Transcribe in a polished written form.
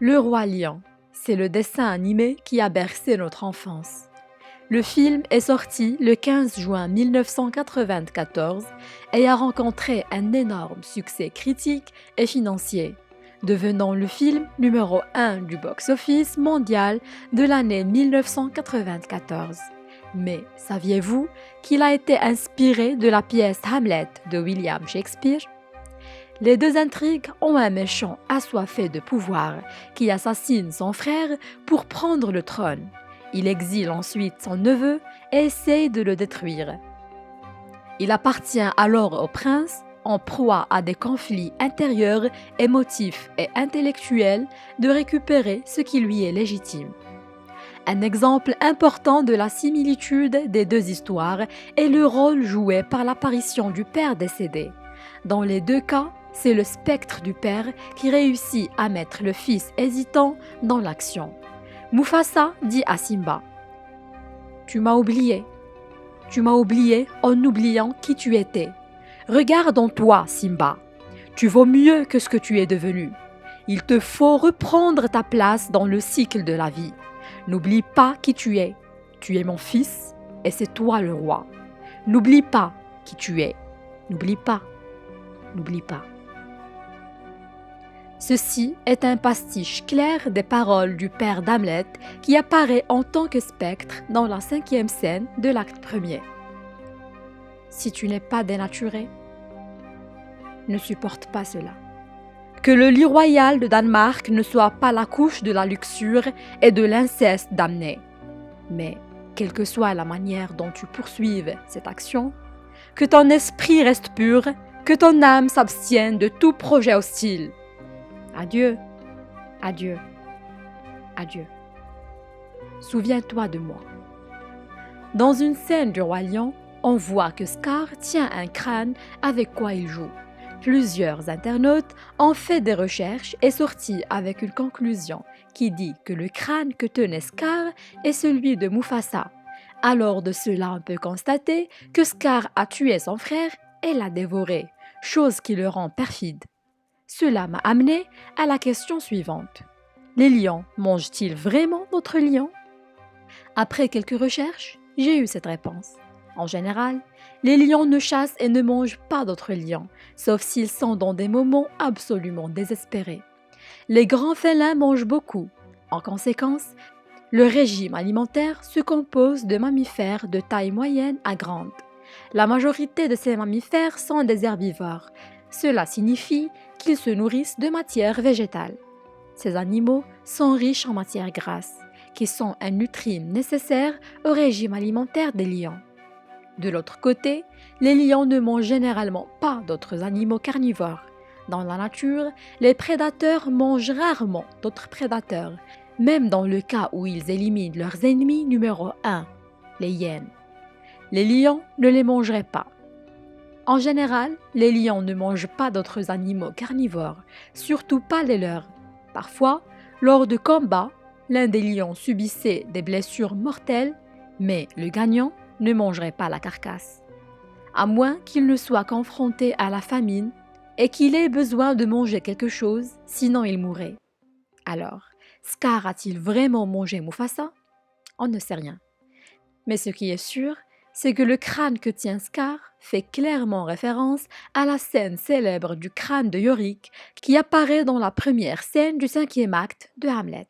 Le Roi Lion, c'est le dessin animé qui a bercé notre enfance. Le film est sorti le 15 juin 1994 et a rencontré un énorme succès critique et financier, devenant le film numéro 1 du box-office mondial de l'année 1994. Mais saviez-vous qu'il a été inspiré de la pièce Hamlet de William Shakespeare? Les deux intrigues ont un méchant assoiffé de pouvoir qui assassine son frère pour prendre le trône. Il exile ensuite son neveu et essaye de le détruire. Il appartient alors au prince, en proie à des conflits intérieurs, émotifs et intellectuels, de récupérer ce qui lui est légitime. Un exemple important de la similitude des deux histoires est le rôle joué par l'apparition du père décédé. Dans les deux cas, c'est le spectre du père qui réussit à mettre le fils hésitant dans l'action. Mufasa dit à Simba: « Tu m'as oublié. Tu m'as oublié en oubliant qui tu étais. Regarde en toi, Simba. Tu vaux mieux que ce que tu es devenu. Il te faut reprendre ta place dans le cycle de la vie. N'oublie pas qui tu es. Tu es mon fils et c'est toi le roi. N'oublie pas qui tu es. N'oublie pas. N'oublie pas. » Ceci est un pastiche clair des paroles du père d'Hamlet qui apparaît en tant que spectre dans la 5e scène de l'acte 1er. Si tu n'es pas dénaturé, ne supporte pas cela. Que le lit royal de Danemark ne soit pas la couche de la luxure et de l'inceste damné. Mais, quelle que soit la manière dont tu poursuives cette action, que ton esprit reste pur, que ton âme s'abstienne de tout projet hostile. Adieu, adieu, adieu. Souviens-toi de moi. Dans une scène du Roi Lion, on voit que Scar tient un crâne avec quoi il joue. Plusieurs internautes ont fait des recherches et sorti avec une conclusion qui dit que le crâne que tenait Scar est celui de Mufasa. Alors de cela on peut constater que Scar a tué son frère et l'a dévoré, chose qui le rend perfide. Cela m'a amené à la question suivante. Les lions mangent-ils vraiment d'autres lions? Après quelques recherches, j'ai eu cette réponse. En général, les lions ne chassent et ne mangent pas d'autres lions, sauf s'ils sont dans des moments absolument désespérés. Les grands félins mangent beaucoup. En conséquence, le régime alimentaire se compose de mammifères de taille moyenne à grande. La majorité de ces mammifères sont des herbivores. Cela signifie qu'ils se nourrissent de matière végétale. Ces animaux sont riches en matières grasses, qui sont un nutriment nécessaire au régime alimentaire des lions. De l'autre côté, les lions ne mangent généralement pas d'autres animaux carnivores. Dans la nature, les prédateurs mangent rarement d'autres prédateurs, même dans le cas où ils éliminent leurs ennemis numéro 1, les hyènes. Les lions ne les mangeraient pas. En général, les lions ne mangent pas d'autres animaux carnivores, surtout pas les leurs. Parfois, lors de combats, l'un des lions subissait des blessures mortelles, mais le gagnant ne mangerait pas la carcasse. À moins qu'il ne soit confronté à la famine et qu'il ait besoin de manger quelque chose, sinon il mourrait. Alors, Scar a-t-il vraiment mangé Mufasa? On ne sait rien. Mais ce qui est sûr, c'est que le crâne que tient Scar fait clairement référence à la scène célèbre du crâne de Yorick qui apparaît dans la première scène du 5e acte de Hamlet.